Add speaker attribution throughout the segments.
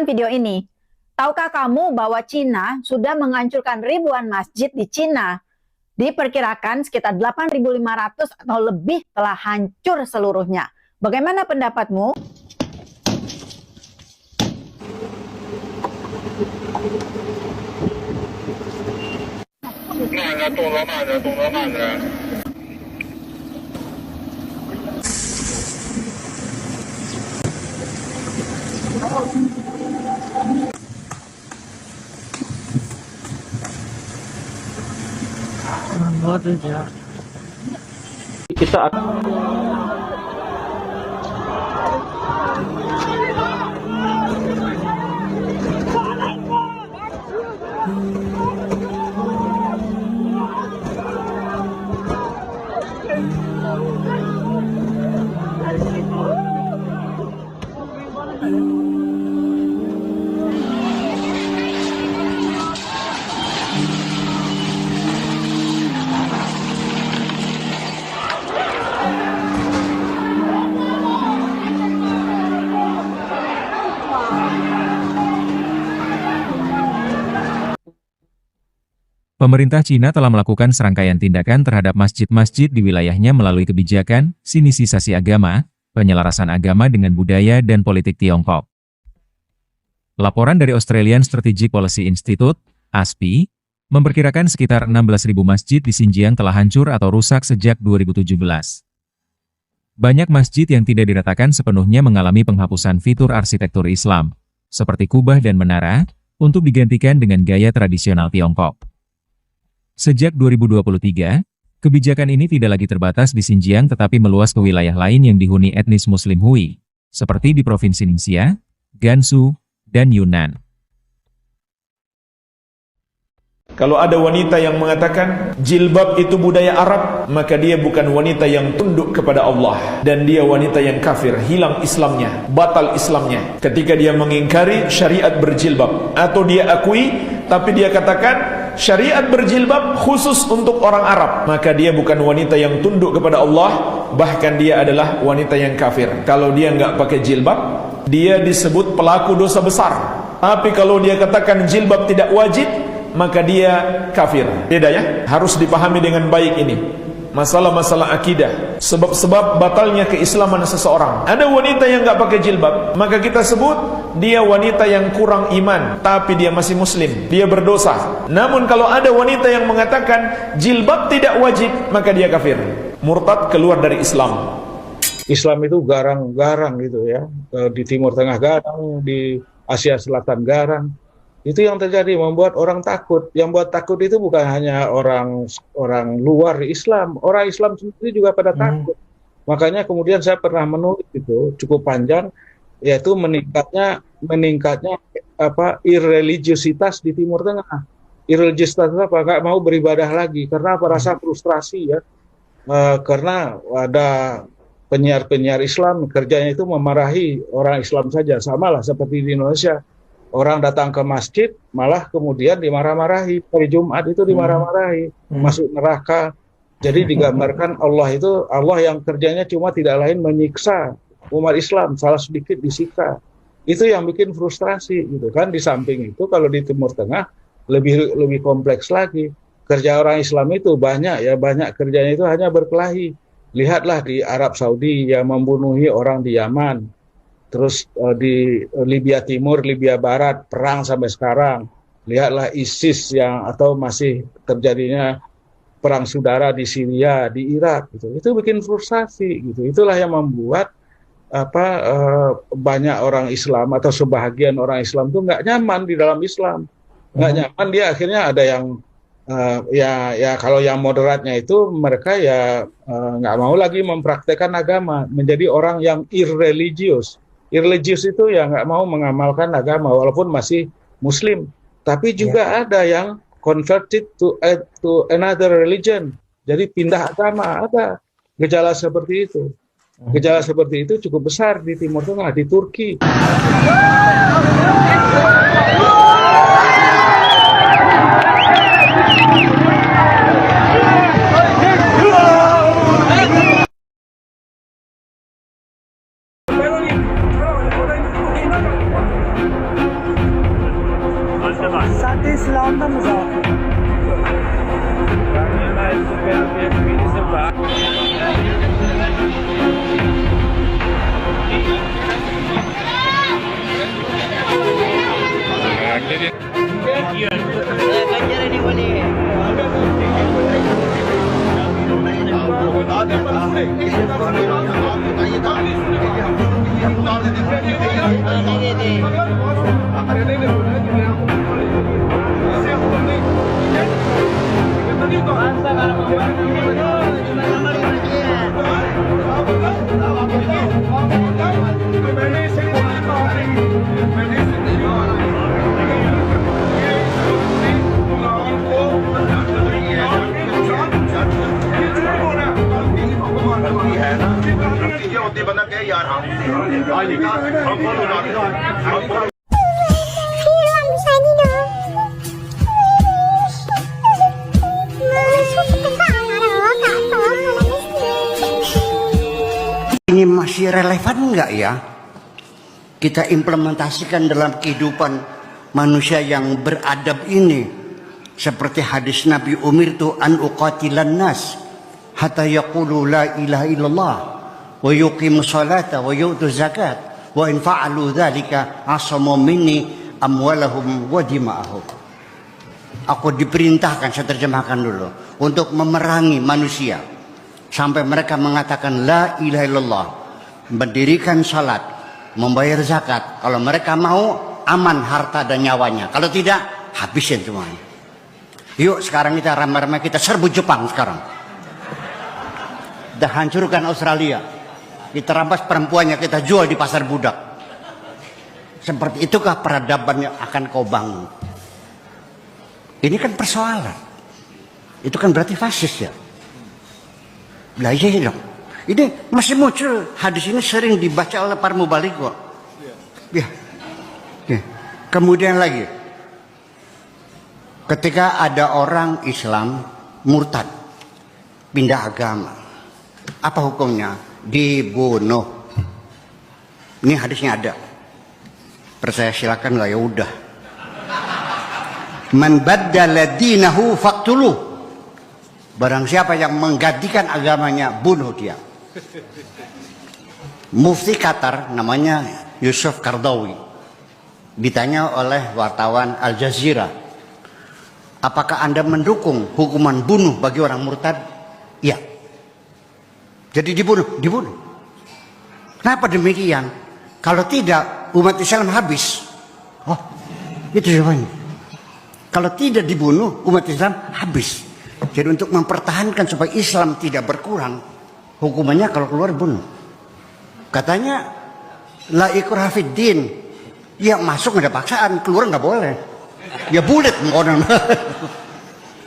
Speaker 1: tonton video ini. Tahukah kamu bahwa Cina sudah menghancurkan ribuan masjid di Cina? Diperkirakan sekitar 8.500 atau lebih telah hancur seluruhnya. Bagaimana pendapatmu?
Speaker 2: Kita
Speaker 3: Pemerintah Cina telah melakukan serangkaian tindakan terhadap masjid-masjid di wilayahnya melalui kebijakan sinisisasi agama, penyelarasan agama dengan budaya dan politik Tiongkok. Laporan dari Australian Strategic Policy Institute, ASPI, memperkirakan sekitar 16.000 masjid di Xinjiang telah hancur atau rusak sejak 2017. Banyak masjid yang tidak diratakan sepenuhnya mengalami penghapusan fitur arsitektur Islam, seperti kubah dan menara, untuk digantikan dengan gaya tradisional Tiongkok. Sejak 2023, kebijakan ini tidak lagi terbatas di Xinjiang tetapi meluas ke wilayah lain yang dihuni etnis Muslim Hui, seperti di Provinsi Ningxia, Gansu, dan Yunnan.
Speaker 4: Kalau ada wanita yang mengatakan jilbab itu budaya Arab, maka dia bukan wanita yang tunduk kepada Allah. Dan dia wanita yang kafir, hilang Islamnya, batal Islamnya. Ketika dia mengingkari syariat berjilbab. Atau dia akui, tapi dia katakan syariat berjilbab khusus untuk orang Arab. Maka dia bukan wanita yang tunduk kepada Allah, bahkan dia adalah wanita yang kafir. Kalau dia nggak pakai jilbab, dia disebut pelaku dosa besar. Tapi kalau dia katakan jilbab tidak wajib, maka dia kafir. Beda ya, harus dipahami dengan baik ini. Masalah-masalah akidah, sebab-sebab batalnya keislaman seseorang. Ada wanita yang nggak pakai jilbab, maka kita sebut dia wanita yang kurang iman, tapi dia masih muslim, dia berdosa. Namun kalau ada wanita yang mengatakan jilbab tidak wajib, maka dia kafir, murtad, keluar dari Islam.
Speaker 5: Islam itu garang-garang gitu ya, di Timur Tengah garang, di Asia Selatan garang. Itu yang terjadi, membuat orang takut. Yang buat takut itu bukan hanya orang luar Islam, orang Islam sendiri juga pada takut. Makanya kemudian saya pernah menulis itu cukup panjang, yaitu meningkatnya irreligiositas di Timur Tengah. Irreligiositas apa? Nggak mau beribadah lagi karena apa? Rasa frustrasi ya, karena ada penyiar-penyiar Islam kerjanya itu memarahi orang Islam saja, samalah seperti di Indonesia. Orang datang ke masjid, malah kemudian dimarah-marahi. Hari Jumat itu dimarah-marahi, masuk neraka. Jadi digambarkan Allah yang kerjanya cuma tidak lain menyiksa umat Islam, salah sedikit disiksa. Itu yang bikin frustrasi, gitu kan. Di samping itu, kalau di Timur Tengah lebih kompleks lagi. Kerja orang Islam itu banyak kerjanya itu hanya berkelahi. Lihatlah di Arab Saudi yang membunuhi orang di Yaman. Terus di Libya Timur, Libya Barat, perang sampai sekarang. Lihatlah ISIS atau masih terjadinya perang saudara di Syria, di Irak. Gitu. Itu bikin frustasi. Gitu. Itulah yang membuat banyak orang Islam atau sebahagian orang Islam itu nggak nyaman di dalam Islam. Nggak nyaman, dia akhirnya ada yang kalau yang moderatnya itu mereka nggak mau lagi mempraktekkan agama, menjadi orang yang irreligious. Irreligious itu ya nggak mau mengamalkan agama walaupun masih Muslim. Tapi juga ada yang converted to another religion. Jadi pindah agama, ada gejala seperti itu. Gejala seperti itu cukup besar di Timur Tengah, di Turki.
Speaker 2: Hayatı İslam'da mı zaten?
Speaker 6: Ini masih relevan nggak ya kita implementasikan dalam kehidupan manusia yang beradab ini, seperti hadis Nabi, umirtu an uqatilan nas hatta yaqulu la ilaha illallah wa yuqimu salata wa yu'tu zakat wa in fa'alu dzalika asamu minni amwalahum wa dima'ahum. Aku diperintahkan, saya terjemahkan dulu, untuk memerangi manusia sampai mereka mengatakan la ilaha illallah, mendirikan salat, membayar zakat. Kalau mereka mau, aman harta dan nyawanya. Kalau tidak, habisin semuanya. Yuk sekarang kita ramai-ramai kita serbu Jepang sekarang. Kita hancurkan Australia. Kita rampas perempuannya, kita jual di pasar budak. Seperti itukah peradaban yang akan kau bangun? Ini kan persoalan. Itu kan berarti fasis ya. Lah iya dong. Ini masih muncul, hadis ini sering dibaca oleh para mubalik kok. Ya. Ya. Kemudian lagi, ketika ada orang Islam murtad, pindah agama, apa hukumnya? Dibunuh. Ini hadisnya ada. Percaya silakan nggak, ya udah. Man baddala dinahu faqtuluh. Barang siapa yang menggantikan agamanya, bunuh dia. Mufti Qatar namanya Yusuf Qaradawi ditanya oleh wartawan Al Jazeera, apakah Anda mendukung hukuman bunuh bagi orang murtad? Iya. Jadi dibunuh. Kenapa demikian? Kalau tidak, umat Islam habis. Oh, itu jawabannya. Kalau tidak dibunuh, umat Islam habis. Jadi untuk mempertahankan supaya Islam tidak berkurang, hukumannya kalau keluar bunuh. Katanya la ikraha fid din. Ya masuk nggak ada paksaan, keluar nggak boleh. Ya bulit orang.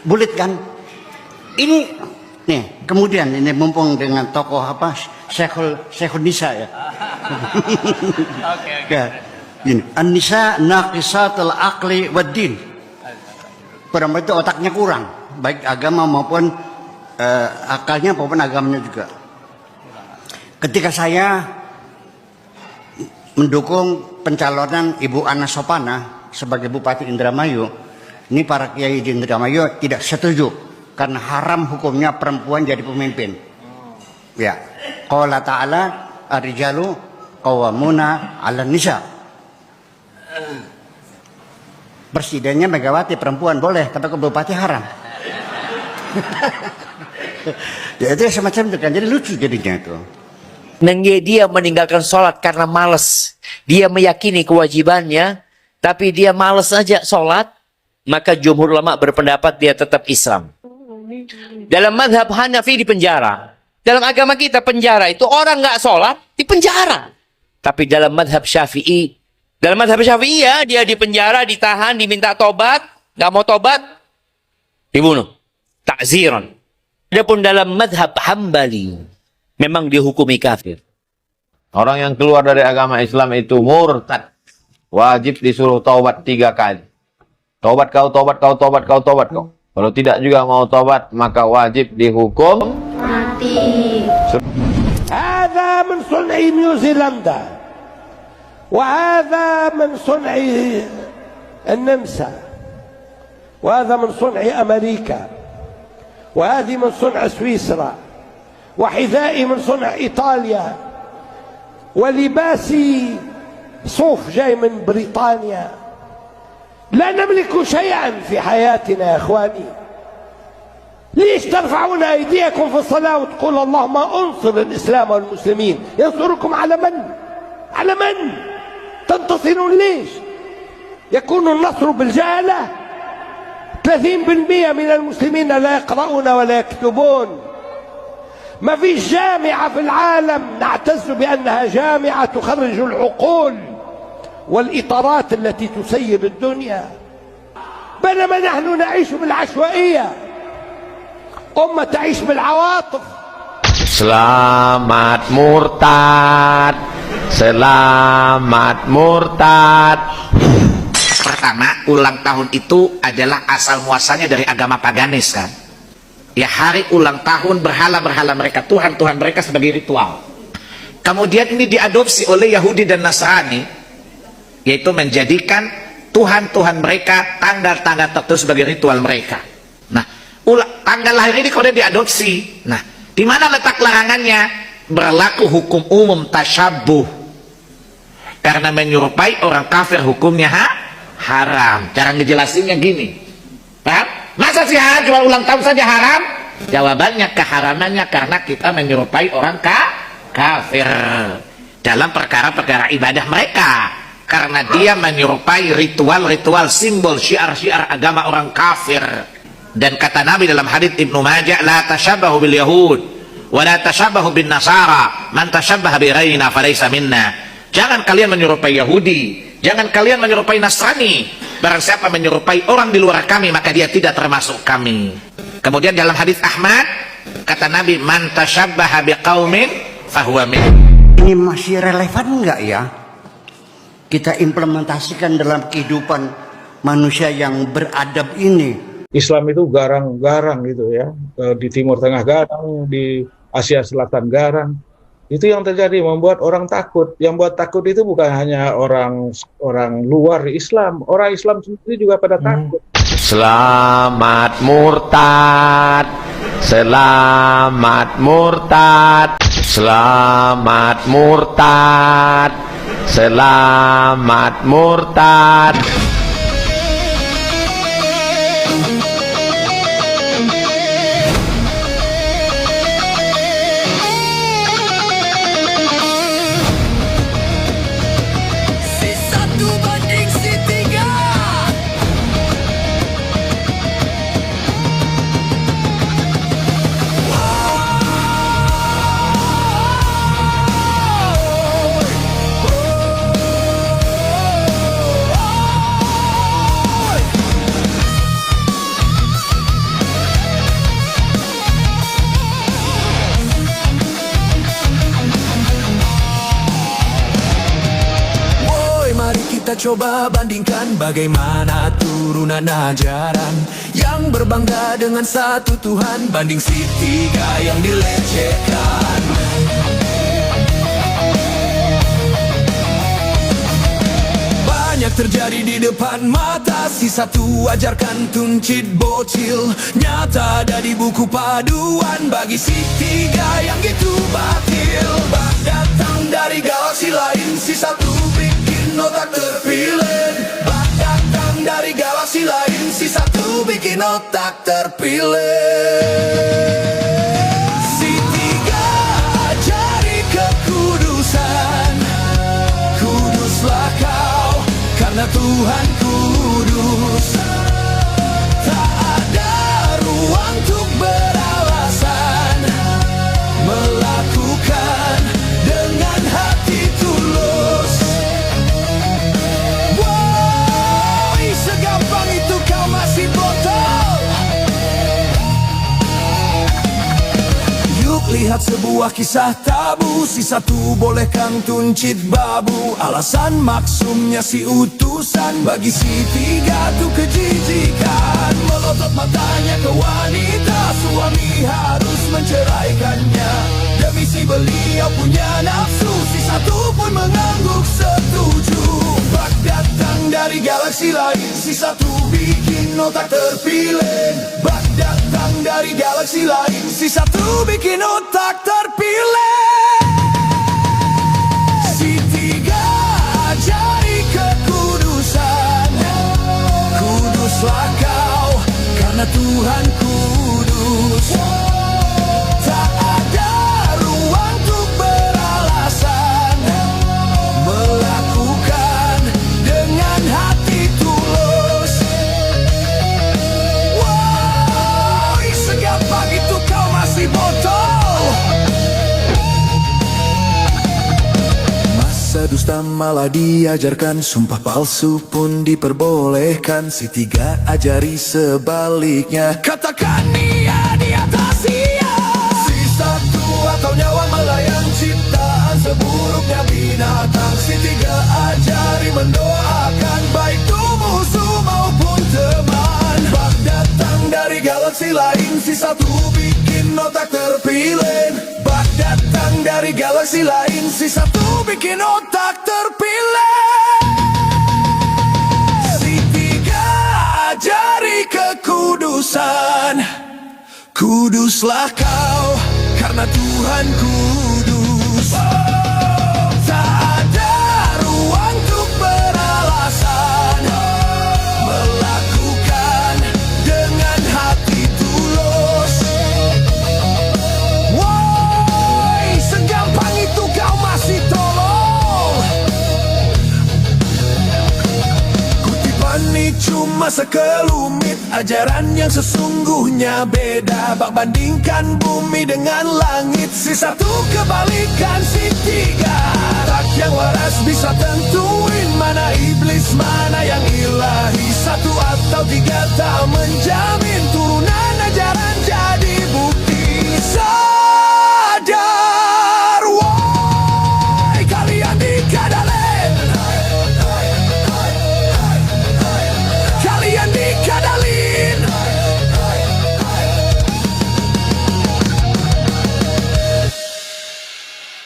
Speaker 6: Bulit kan? Ini nih, kemudian ini mumpung dengan tokoh apa? Syekhul Nisa ya. Oke. Ini An-Nisa naqisatul aqli wad din. Perempuan itu otaknya kurang, baik agama maupun akalnya maupun agamanya juga. Ketika saya mendukung pencalonan Ibu Ana Sopana sebagai Bupati Indramayu, ini para kiai di Indramayu tidak setuju karena haram hukumnya perempuan jadi pemimpin. Ya, qala ta'ala ar-rijalu qawwamuna 'alan nisa. Presidennya Megawati perempuan boleh, tapi ke bupati haram. Ya itu semacam itu kan, jadi lucu jadinya itu.
Speaker 7: Dan dia meninggalkan sholat karena malas. Dia meyakini kewajibannya, tapi dia malas aja sholat. Maka jumhur ulama berpendapat dia tetap Islam. Dalam madhab Hanafi di penjara. Dalam agama kita penjara itu orang nggak sholat di penjara. Tapi dalam madhab Syafi'i, ya dia di penjara, ditahan, diminta tobat, nggak mau tobat, dibunuh. Takziran. Adapun dalam madhab Hambali, memang dihukumi kafir.
Speaker 8: Orang yang keluar dari agama Islam itu murtad. Wajib disuruh taubat 3 kali. Taubat kau. Kalau tidak juga mau taubat, maka wajib dihukum mati.
Speaker 9: Hadza min sun'i New Zealand. وهذا من صنع النمسا وهذا من صنع أمريكا، وهذه من صنع سويسرا، وحذائي من صنع إيطاليا، ولباسي صوف جاي من بريطانيا. لا نملك شيئا في حياتنا يا إخواني. ليش ترفعون أيديكم في الصلاة وتقول اللهم انصر الإسلام والمسلمين؟ ينصركم على من؟ على من تنتصرون؟ ليش يكون النصر بالجهلة؟ 30% من المسلمين لا يقرؤون ولا يكتبون. ما فيش جامعة في العالم نعتز بأنها جامعة تخرج العقول والإطارات التي تسير الدنيا، بينما نحن نعيش بالعشوائية. أمة تعيش بالعواطف.
Speaker 8: Selamat murtad, selamat murtad.
Speaker 2: Pertama, ulang tahun itu adalah asal muasalnya dari agama paganis kan. Ya, hari ulang tahun berhala-berhala mereka, Tuhan-Tuhan mereka sebagai ritual. Kemudian ini diadopsi oleh Yahudi dan Nasrani, yaitu menjadikan Tuhan-Tuhan mereka tanggal-tanggal tertentu sebagai ritual mereka. Nah, tanggal lahir ini kemudian diadopsi. Nah, di mana letak larangannya? Berlaku hukum umum tasyabuh. Karena menyerupai orang kafir hukumnya haram. Cara ngejelasinnya gini. Paham? Masa sih haram? Cuma ulang tahun saja haram? Jawabannya keharamannya karena kita menyerupai orang kafir dalam perkara-perkara ibadah mereka. Karena dia menyerupai ritual-ritual, simbol, syiar-syiar agama orang kafir. Dan kata Nabi dalam hadits Ibnu Majah, la tashabbahu bil yahud wa la tashabbahu bin nasara, man tashabbaha bi ghayrina falaysa minna. Jangan kalian menyerupai Yahudi, jangan kalian menyerupai Nasrani. Barang siapa menyerupai orang di luar kami, maka dia tidak termasuk kami. Kemudian dalam hadits Ahmad, kata Nabi, man tashabbaha biqaumin fahuwa min.
Speaker 6: Ini masih relevan enggak ya kita implementasikan dalam kehidupan manusia yang beradab ini?
Speaker 5: Islam itu garang-garang gitu ya, di Timur Tengah garang, di Asia Selatan garang. Itu yang terjadi, membuat orang takut. Yang buat takut itu bukan hanya orang luar Islam, orang Islam sendiri juga pada takut.
Speaker 8: Selamat murtad, selamat murtad, selamat murtad, selamat murtad.
Speaker 10: Kita coba bandingkan bagaimana turunan ajaran yang berbangga dengan satu Tuhan banding si tiga yang dilecehkan. Banyak terjadi di depan mata, si satu ajarkan tuncit bocil, nyata ada di buku paduan bagi si tiga yang gitu batil. Bak datang dari galaksi lain, si satu bikin otak terpilih. Bak datang dari galaksi lain, si satu bikin otak terpilih. Si tiga ajari kekudusan, kuduslah kau karena Tuhan kudus. Tak ada ruang untuk beralasan, melakukan dengan hati tulus. Woi, segampang itu kau masih botol. Yuk lihat sebuah kisah tabu, si satu bolehkan tuncit babu. Alasan maksumnya si utusan, bagi si tiga tuh kejijikan. Melotot matanya ke wanita, suami harus menceraikannya. Demi si beliau punya nafsu, si satu pun mengangguk setuju. Bak datang dari galaksi lain, si satu bikin otak terpilih. Bak datang dari galaksi lain, si satu bikin otak terpilih. Si tiga ajari kekudusan, kuduslah kau karena Tuhan kudus. Tak ada ruang untuk beralasan, melakukan dengan hati tulus. Wow, segampang itu kau masih botol. Masa dusta malah diajarkan, sumpah palsu pun diperbolehkan. Si tiga ajari sebaliknya, katakan iya di atas iya. Si satu atau nyawa melayang ciptaan seburuknya binatang. Si tiga ajari mendoakan baik tu musuh maupun teman. Bak datang dari galaksi lain, si satu bikin otak terpilih. Bak datang dari galaksi lain, si satu bikin otak terpilih. Si tiga ajari kekudusan, kuduslah kau karena Tuhan kudus. Tak ada ruang untuk beralasan, melakukan dengan hati tulus. Woi, segampang itu kau masih tolol. Kutipan ini cuma sekelumit, ajaran yang sesungguhnya beda. Bak bandingkan bumi dengan langit, si satu kebalikan si tiga. Tak yang waras bisa tentuin mana iblis mana yang